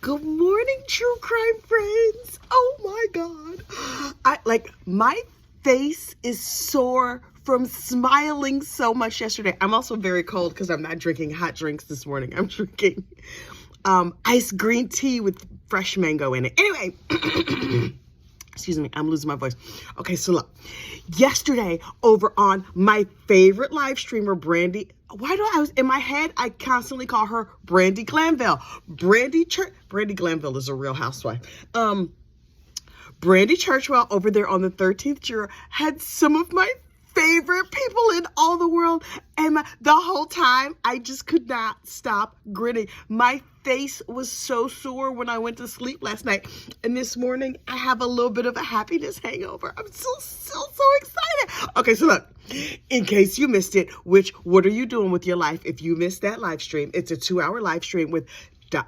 Good morning, true crime friends. Oh my God. My face is sore from smiling so much yesterday. I'm also very cold because I'm not drinking hot drinks this morning. I'm drinking iced green tea with fresh mango in it. Anyway, excuse me, I'm losing my voice. Okay, so look, yesterday over on my favorite live streamer, Brandi, in my head, I constantly call her Brandi Glanville. Brandi Glanville is a real housewife. Brandi Churchwell over there on the 13th juror had some of my favorite people in all the world. And the whole time, I just could not stop grinning. My face was so sore when I went to sleep last night. And this morning, I have a little bit of a happiness hangover. I'm so excited. Okay, so look, in case you missed it, what are you doing with your life if you missed that live stream? It's a 2-hour live stream with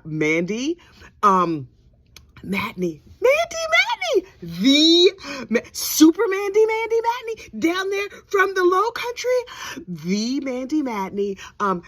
Mandy Matney. The super Mandy Matney down there from the low country. The Mandy Matney,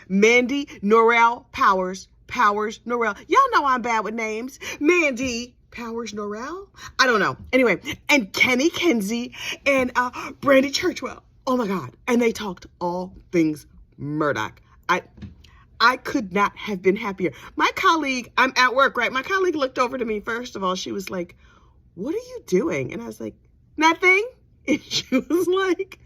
Mandy Norrell Powers Norrell. Y'all know I'm bad with names. Mandy Powers Norrell? I don't know. Anyway, and Kinsey and Brandi Churchwell. Oh my God. And they talked all things Murdaugh. I could not have been happier. My colleague, I'm at work, right? My colleague looked over to me. First of all, she was like, "What are you doing?" And I was like, "Nothing." And she was like,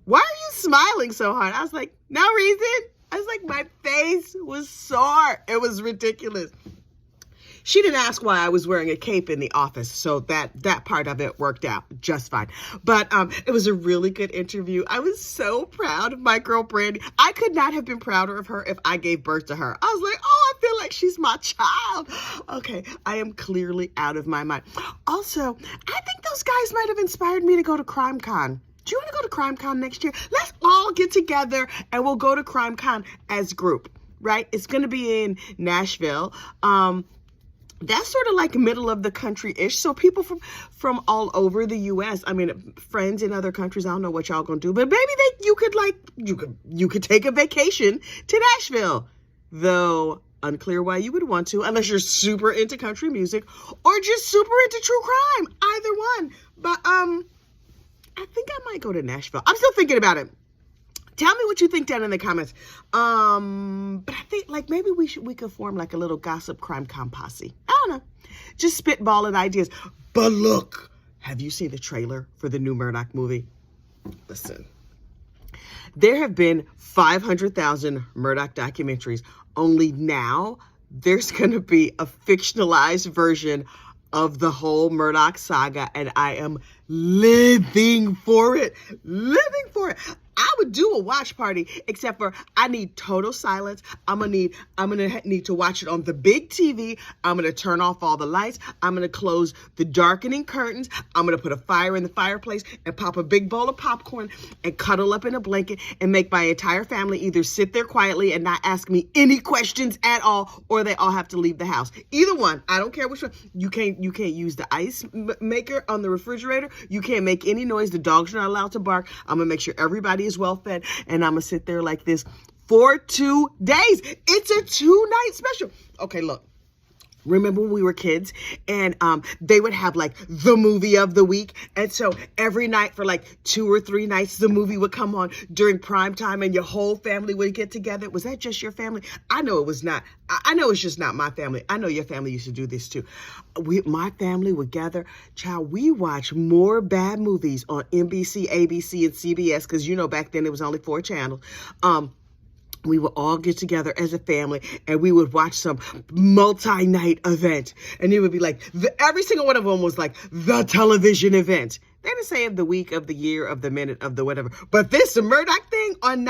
"Why are you smiling so hard?" I was like, "No reason." I was like, my face was sore. It was ridiculous. She didn't ask why I was wearing a cape in the office, so that part of it worked out just fine. But it was a really good interview. I was so proud of my girl Brandi. I could not have been prouder of her if I gave birth to her. I was like, oh, I feel like she's my child. Okay, I am clearly out of my mind. Also, I think those guys might have inspired me to go to CrimeCon. Do you want to go to CrimeCon next year? Let's all get together and we'll go to CrimeCon as a group, right? It's going to be in Nashville. That's sort of like middle of the country-ish. So people from all over the U.S., I mean, friends in other countries, I don't know what y'all gonna do, but maybe you could take a vacation to Nashville. Though unclear why you would want to, unless you're super into country music or just super into true crime. Either one. But I think I might go to Nashville. I'm still thinking about it. Tell me what you think down in the comments. But I think like maybe we could form like a little gossip crime posse. I don't know. Just spitballing ideas. But look, have you seen the trailer for the new Murdaugh movie? Listen, there have been 500,000 Murdaugh documentaries. Only now there's going to be a fictionalized version of the whole Murdaugh saga, and I am living for it. I would do a watch party, except for I need total silence. I'm gonna need to watch it on the big TV. I'm gonna turn off all the lights. I'm gonna close the darkening curtains. I'm gonna put a fire in the fireplace and pop a big bowl of popcorn and cuddle up in a blanket and make my entire family either sit there quietly and not ask me any questions at all, or they all have to leave the house. Either one. I don't care which one. You can't use the ice maker on the refrigerator. You can't make any noise. The dogs are not allowed to bark. I'm gonna make sure everybody is well fed, and I'm gonna sit there like this for 2 days. It's a 2-night special. Okay, look. Remember when we were kids and they would have like the movie of the week. And so every night for like 2 or 3 nights, the movie would come on during prime time and your whole family would get together. Was that just your family? I know it was not. I know it's just not my family. I know your family used to do this too. My family would gather. Child, we watch more bad movies on NBC, ABC, and CBS because, you know, back then it was only 4 channels. We would all get together as a family and we would watch some multi-night event. And it would be like, every single one of them was like the television event. They didn't say of the week, of the year, of the minute, of the whatever. But this the Murdaugh thing on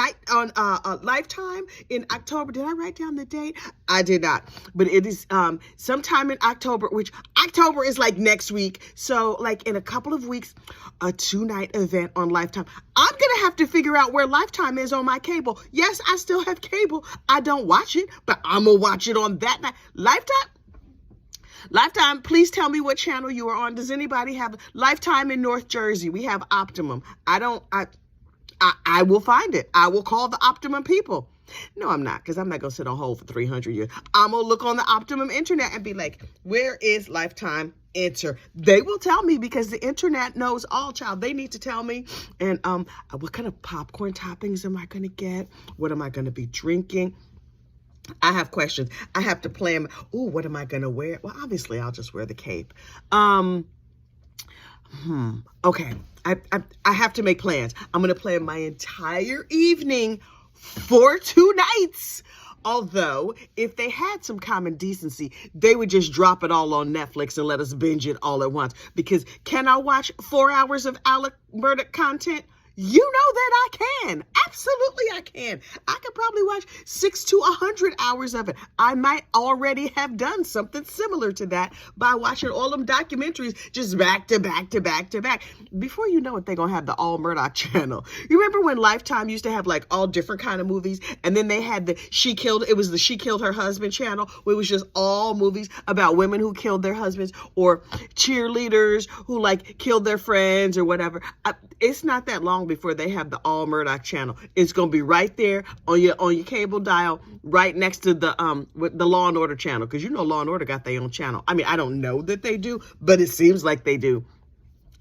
Lifetime in October. Did I write down the date? I did not. But it is sometime in October, which October is like next week. So like in a couple of weeks, a 2-night event on Lifetime. I'm going to have to figure out where Lifetime is on my cable. Yes, I still have cable. I don't watch it, but I'm going to watch it on that night. Lifetime, please tell me what channel you are on. Does anybody have Lifetime in North Jersey? We have Optimum. I will find it. I will call the Optimum people. No, I'm not, because I'm not going to sit on hold for 300 years. I'm going to look on the Optimum internet and be like, where is Lifetime Enter? They will tell me, because the internet knows all, child. They need to tell me. And what kind of popcorn toppings am I going to get? What am I going to be drinking? I have questions. I have to plan. Oh, what am I going to wear? Well, obviously, I'll just wear the cape. Okay. I have to make plans. I'm going to plan my entire evening for 2 nights. Although, if they had some common decency, they would just drop it all on Netflix and let us binge it all at once. Because can I watch 4 hours of Alec Murdaugh content? You know that I can. Absolutely I can. I could probably watch 6 to 100 hours of it. I might already have done something similar to that by watching all them documentaries just back to back to back to back. Before you know it, they're going to have the All Murdaugh channel. You remember when Lifetime used to have like all different kind of movies? And then they had the She Killed Her Husband channel, where it was just all movies about women who killed their husbands, or cheerleaders who like killed their friends or whatever. It's not that long before they have the All Murdaugh channel. It's gonna be right there on your cable dial, right next to the Law and Order channel, because you know Law and Order got their own channel. I mean, I don't know that they do, but it seems like they do.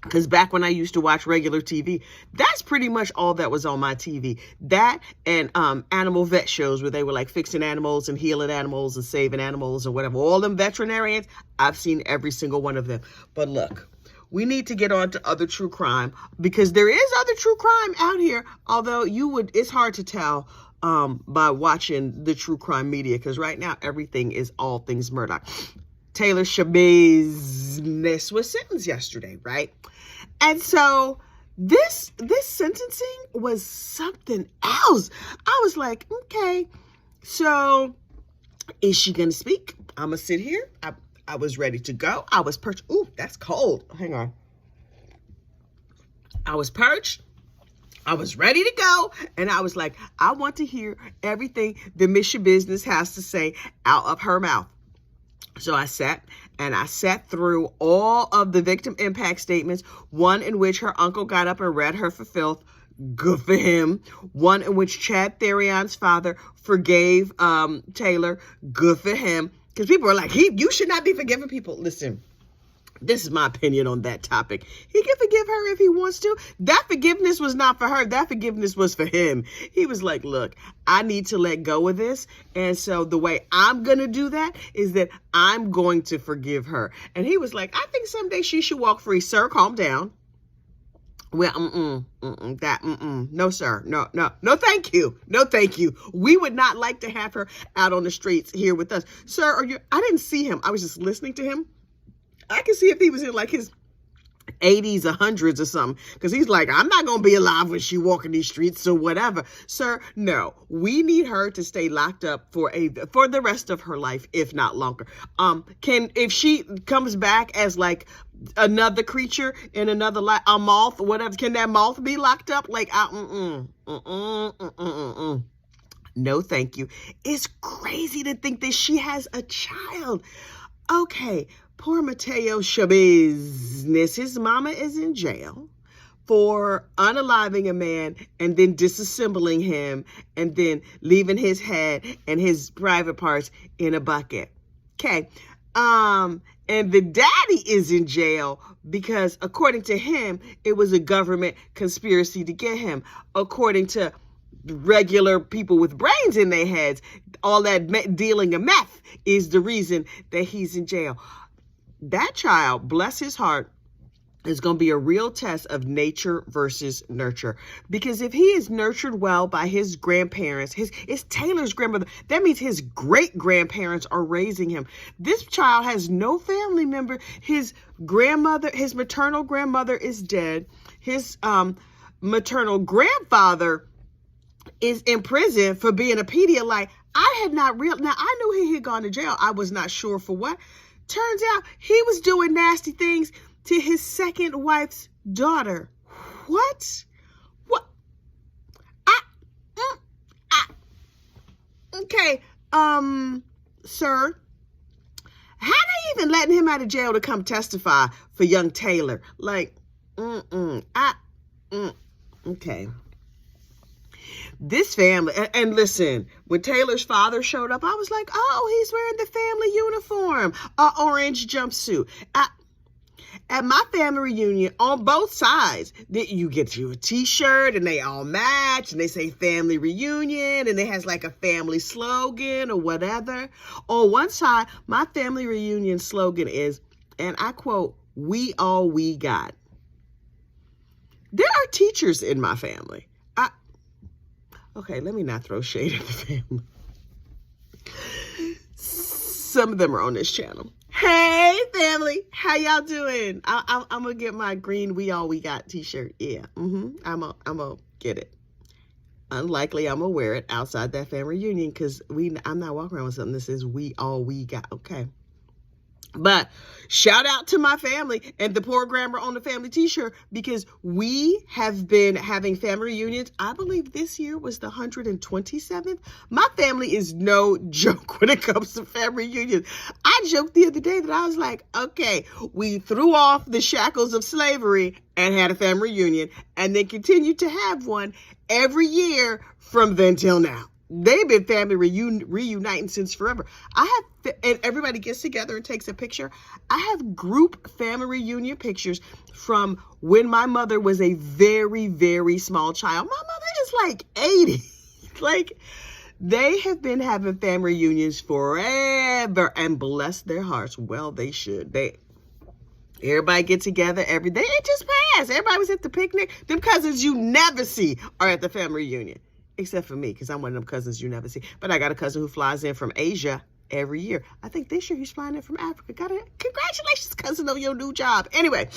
Because back when I used to watch regular TV, that's pretty much all that was on my TV. That and animal vet shows where they were like fixing animals and healing animals and saving animals or whatever. All them veterinarians, I've seen every single one of them. But look, we need to get on to other true crime, because there is other true crime out here. Although it's hard to tell by watching the true crime media, because right now everything is all things Murdaugh. Taylor Schabusiness was sentenced yesterday, right? And so this sentencing was something else. I was like, okay, so is she going to speak? I'm going to sit here. I was ready to go. I was perched. Ooh, that's cold. Hang on. I was perched. I was ready to go. And I was like, I want to hear everything the Miss Schabusiness has to say out of her mouth. So I sat through all of the victim impact statements, one in which her uncle got up and read her for filth. Good for him. One in which Chad Therion's father forgave Taylor. Good for him. Because people are like, you should not be forgiving people. Listen, this is my opinion on that topic. He can forgive her if he wants to. That forgiveness was not for her. That forgiveness was for him. He was like, look, I need to let go of this. And so the way I'm going to do that is that I'm going to forgive her. And he was like, I think someday she should walk free. Sir, calm down. Well, no, sir. No, thank you. No, thank you. We would not like to have her out on the streets here with us. Sir, I didn't see him. I was just listening to him. I can see if he was in like his 80s or 100s or something, because he's like, I'm not going to be alive when she walking these streets or whatever. Sir, no, we need her to stay locked up for the rest of her life, if not longer. If she comes back as like another creature in another life, a moth, whatever, can that moth be locked up? Like, no, thank you. It's crazy to think that she has a child. Okay. Poor Mateo Schabusiness. His mama is in jail for unaliving a man and then disassembling him and then leaving his head and his private parts in a bucket. Okay. And the daddy is in jail because, according to him, it was a government conspiracy to get him. According to regular people with brains in their heads, all that dealing of meth is the reason that he's in jail. That child, bless his heart, is going to be a real test of nature versus nurture. Because if he is nurtured well by his grandparents, it's Taylor's grandmother, that means his great-grandparents are raising him. This child has no family member. His maternal grandmother is dead. His maternal grandfather is in prison for being a Pedialyte. I had not real. Now, I knew he had gone to jail. I was not sure for what. Turns out he was doing nasty things to his second wife's daughter. What? Okay, sir, how they even letting him out of jail to come testify for young Taylor? Like, okay. This family, and listen, when Taylor's father showed up, I was like, oh, he's wearing the family uniform, orange jumpsuit. At my family reunion, on both sides, you get you a t-shirt and they all match and they say family reunion and it has like a family slogan or whatever. On one side, my family reunion slogan is, and I quote, "We all we got." There are teachers in my family. Okay, let me not throw shade at the family. Some of them are on this channel. Hey, family. How y'all doing? I'm going to get my green "We All We Got" t-shirt. Yeah, I'm going to get it. Unlikely I'm going to wear it outside that family reunion because I'm not walking around with something that says "We All We Got." Okay. But shout out to my family and the programmer on the family t-shirt, because we have been having family reunions. I believe this year was the 127th. My family is no joke when it comes to family reunions. I joked the other day that I was like, okay, we threw off the shackles of slavery and had a family reunion and then continued to have one every year from then till now. They've been family reuniting since forever. And everybody gets together and takes a picture. I have group family reunion pictures from when my mother was a very, very small child. My mother is like 80. Like, they have been having family reunions forever, and bless their hearts. Well, they should. Everybody get together every day. It just passed. Everybody was at the picnic. Them cousins you never see are at the family reunion. Except for me, because I'm one of them cousins you never see. But I got a cousin who flies in from Asia every year. I think this year he's flying in from Africa. Congratulations, cousin, on your new job. Anyway,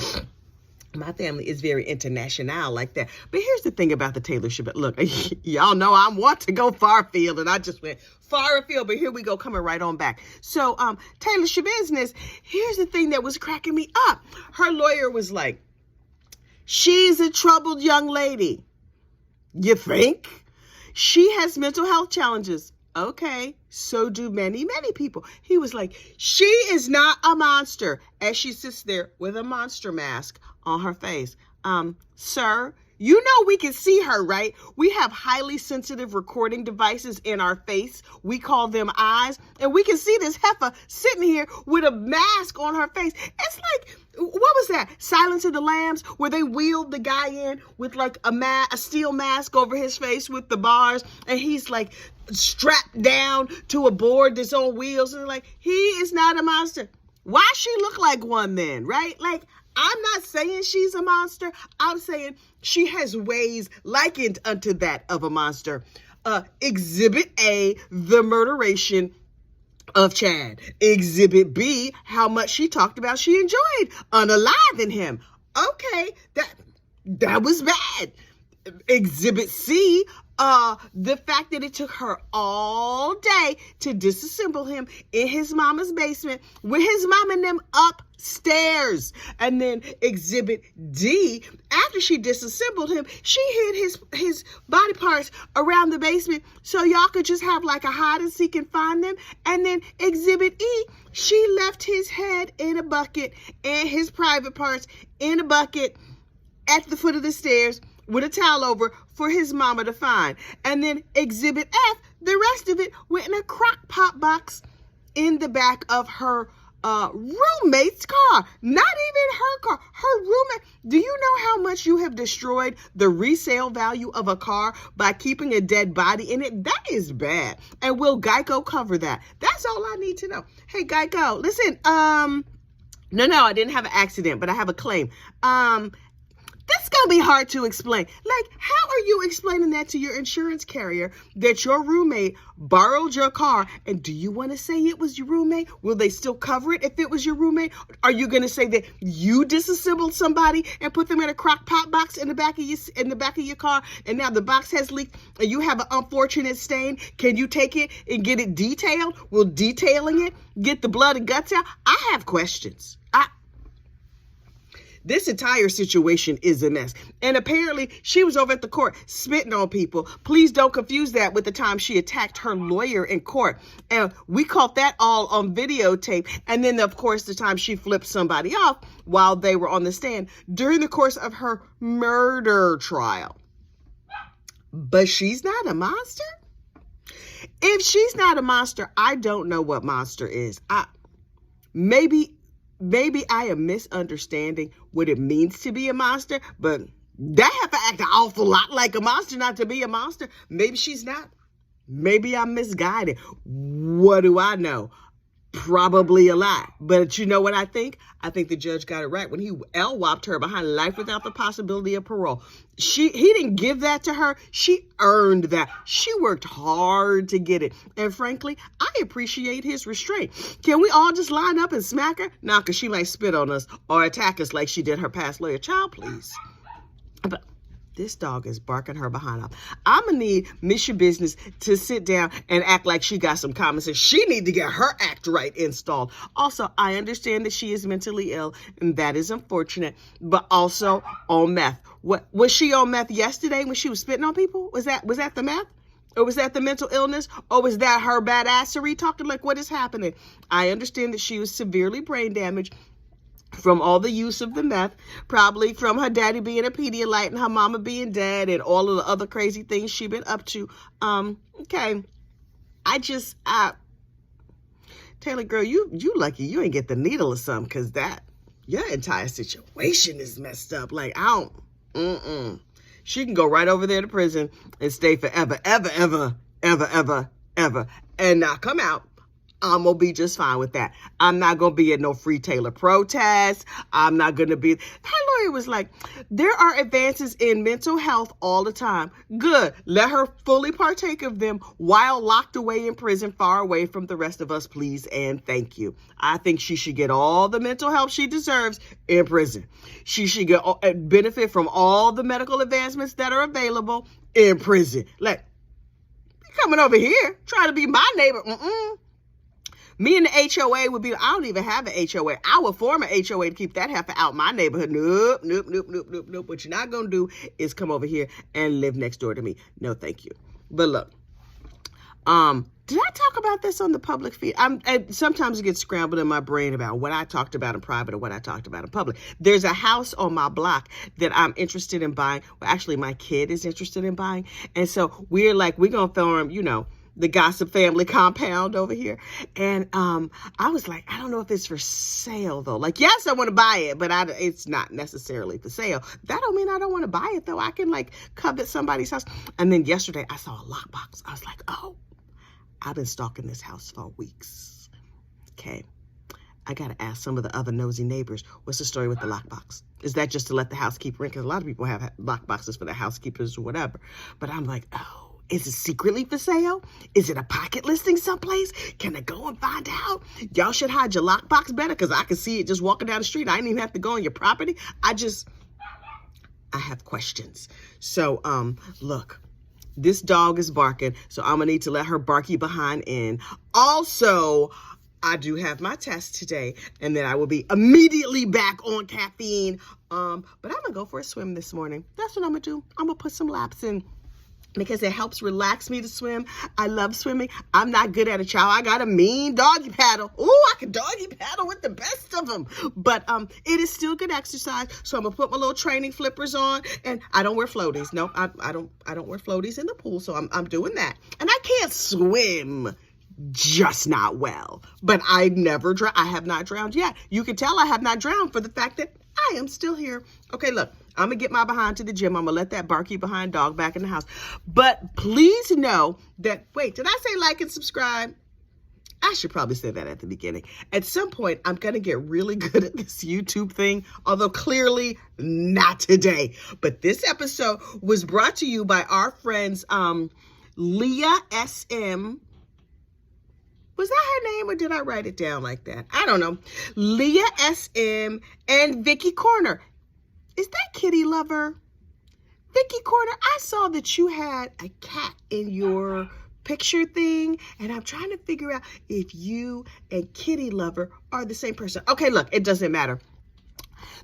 my family is very international like that. But here's the thing about the Taylor Schabusiness. Look, y'all know I want to go far afield, and I just went far afield. But here we go, coming right on back. So Taylor Schabusiness, here's the thing that was cracking me up. Her lawyer was like, she's a troubled young lady. You think? She has mental health challenges. Okay, so do many, many people. He was like, she is not a monster, as she sits there with a monster mask on her face. Sir, you know we can see her, right? We have highly sensitive recording devices in our face. We call them eyes. And we can see this heifer sitting here with a mask on her face. It's like, what was that? Silence of the Lambs, where they wheeled the guy in with like a steel mask over his face with the bars. And he's like strapped down to a board that's on wheels. And they're like, he is not a monster. Why she look like one then, right? Like, I'm not saying she's a monster. I'm saying she has ways likened unto that of a monster. Exhibit A, the murderation of Chad. Exhibit B, how much she talked about she enjoyed unaliving him. Okay, that was bad. Exhibit C, the fact that it took her all day to disassemble him in his mama's basement with his mom and them upstairs. And then exhibit D, after she disassembled him, she hid his body parts around the basement so y'all could just have like a hide and seek and find them. And then exhibit E, she left his head in a bucket and his private parts in a bucket at the foot of the stairs with a towel over for his mama to find. And then exhibit F, the rest of it went in a crock pot box in the back of her roommate's car. Not even her car, her roommate. Do you know how much you have destroyed the resale value of a car by keeping a dead body in it? That is bad. And will Geico cover that? That's all I need to know. Hey, Geico, listen, no, I didn't have an accident, but I have a claim. That's going to be hard to explain. Like, how are you explaining that to your insurance carrier that your roommate borrowed your car? And do you want to say it was your roommate? Will they still cover it if it was your roommate? Are you going to say that you disassembled somebody and put them in a crock pot box in the back of your car, and now the box has leaked and you have an unfortunate stain? Can you take it and get it detailed? Will detailing it get the blood and guts out? I have questions. This entire situation is a mess. And apparently she was over at the court spitting on people. Please don't confuse that with the time she attacked her lawyer in court. And we caught that all on videotape. And then, of course, the time she flipped somebody off while they were on the stand during the course of her murder trial. but she's not a monster? If she's not a monster, I don't know what monster is. Maybe I am misunderstanding what it means to be a monster, but that have to act an awful lot like a monster not to be a monster. Maybe she's not. Maybe I'm misguided. What do I know? Probably a lot. But you know what I think? I think the judge got it right when he LWOP'd her behind life without the possibility of parole. He didn't give that to her. She earned that. She worked hard to get it. And frankly, I appreciate his restraint. Can we all just line up and smack her? Nah, because she might spit on us or attack us like she did her past lawyer. Child, please. But this dog is barking her behind up. I'm going to need Miss Schabusiness to sit down and act like she got some common sense. She need to get her act right installed. Also, I understand that she is mentally ill, and that is unfortunate, but also on meth. What was she on meth yesterday when she was spitting on people? Was that the meth? Or was that the mental illness? Or was that her badassery talking like, what is happening? I understand that she was severely brain damaged from all the use of the meth, probably from her daddy being a Pedialyte and her mama being dead and all of the other crazy things she been up to. Okay. Taylor, girl, you lucky you ain't get the needle or something, because your entire situation is messed up. Like, she can go right over there to prison and stay forever, ever, and not come out. I'm going to be just fine with that. I'm not going to be at no Free Taylor protest. I'm not going to be. That lawyer was like, there are advances in mental health all the time. Good. Let her fully partake of them while locked away in prison, far away from the rest of us, please and thank you. I think she should get all the mental help she deserves in prison. She should get benefit from all the medical advancements that are available in prison. Like, you coming over here trying to be my neighbor? Me and the HOA would be, I don't even have an HOA. I would form an HOA to keep that heifer out my neighborhood. Nope. What you're not going to do is come over here and live next door to me. No, thank you. But look, did I talk about this on the public feed? Sometimes it gets scrambled in my brain about what I talked about in private or what I talked about in public. There's a house on my block that I'm interested in buying. Well, actually, my kid is interested in buying. And so we're going to form, the gossip family compound over here. And I was like, I don't know if it's for sale though. Like, yes, I want to buy it, but it's not necessarily for sale. That don't mean I don't want to buy it though. I can covet somebody's house. And then yesterday I saw a lockbox. I was like, oh, I've been stalking this house for weeks. Okay. I got to ask some of the other nosy neighbors, what's the story with the lockbox? Is that just to let the housekeeper in? Because a lot of people have lockboxes for their housekeepers or whatever. But I'm like, oh. Is it secretly for sale? Is it a pocket listing someplace? Can I go and find out? Y'all should hide your lockbox better, because I can see it just walking down the street. I didn't even have to go on your property. I have questions. So, look, this dog is barking, so I'm going to need to let her barky behind in. Also, I do have my test today, and then I will be immediately back on caffeine. But I'm going to go for a swim this morning. That's what I'm going to do. I'm going to put some laps in, because it helps relax me to swim. I love swimming. I'm not good at it, child. I got a mean doggy paddle. Ooh, I can doggy paddle with the best of them. But it is still good exercise. So I'm gonna put my little training flippers on, and I don't wear floaties. No, I don't wear floaties in the pool. So I'm doing that. And I can't swim, just not well. But I have not drowned yet. You can tell I have not drowned for the fact that I am still here. Okay, look. I'm going to get my behind to the gym. I'm going to let that barky behind dog back in the house. But please know that, wait, did I say like and subscribe? I should probably say that at the beginning. At some point, I'm going to get really good at this YouTube thing, although clearly not today. But this episode was brought to you by our friends Leah SM. Was that her name, or did I write it down like that? I don't know. Leah SM and Vicky Corner. Is that Kitty Lover? Vicky Corner, I saw that you had a cat in your picture thing, and I'm trying to figure out if you and Kitty Lover are the same person. Okay, look, it doesn't matter.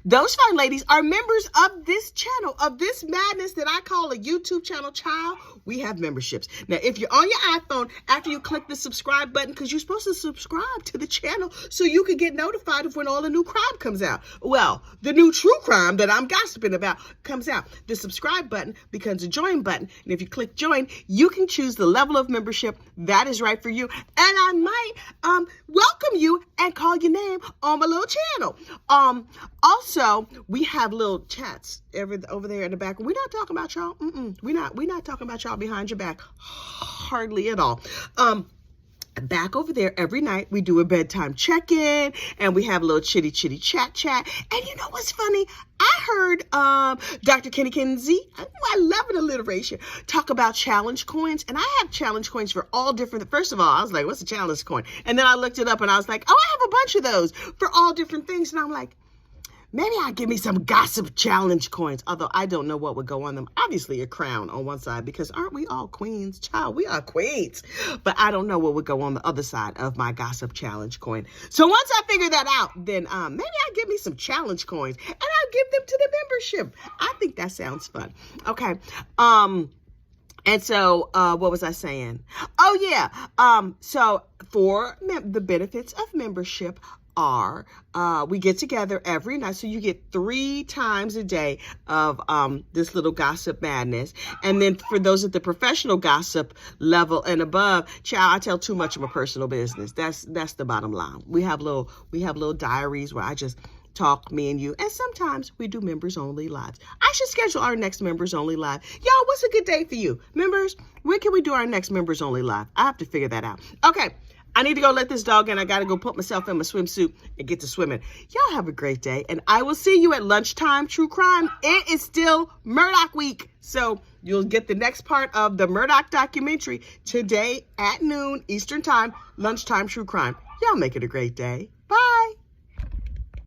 Those fine ladies are members of this channel, of this madness that I call a YouTube channel. Child, we have memberships. Now, if you're on your iPhone, after you click the subscribe button, because you're supposed to subscribe to the channel so you can get notified of when all the new crime comes out. Well, the new true crime that I'm gossiping about comes out. The subscribe button becomes a join button. And if you click join, you can choose the level of membership that is right for you. And I might welcome you and call your name on my little channel. Also, we have little chats over there in the back. We're not talking about y'all. We're not talking about y'all behind your back. Hardly at all. Back over there every night, we do a bedtime check-in, and we have a little chitty chat. And you know what's funny? I heard Dr. Kinsey, I love an alliteration, talk about challenge coins. And I have challenge coins for all different. First of all, I was like, what's a challenge coin? And then I looked it up and I was like, oh, I have a bunch of those for all different things. And I'm like, maybe I'll give me some gossip challenge coins, although I don't know what would go on them. Obviously a crown on one side, because aren't we all queens? Child, we are queens. But I don't know what would go on the other side of my gossip challenge coin. So once I figure that out, then maybe I'll give me some challenge coins and I'll give them to the membership. I think that sounds fun. Okay. And so, what was I saying? Oh yeah. So for the benefits of membership, we get together every night, so you get 3 times a day of this little gossip madness. And then for those at the professional gossip level and above, child, I tell too much of my personal business. That's the bottom line. We have little diaries where I just talk, me and you, and sometimes we do members only lives. I should schedule our next members only live. Y'all, what's a good day for you, members? When can we do our next members only live? I have to figure that out. Okay. I need to go let this dog in. I got to go put myself in my swimsuit and get to swimming. Y'all have a great day. And I will see you at lunchtime true crime. It is still Murdaugh week. So you'll get the next part of the Murdaugh documentary today at noon Eastern time, lunchtime true crime. Y'all make it a great day. Bye.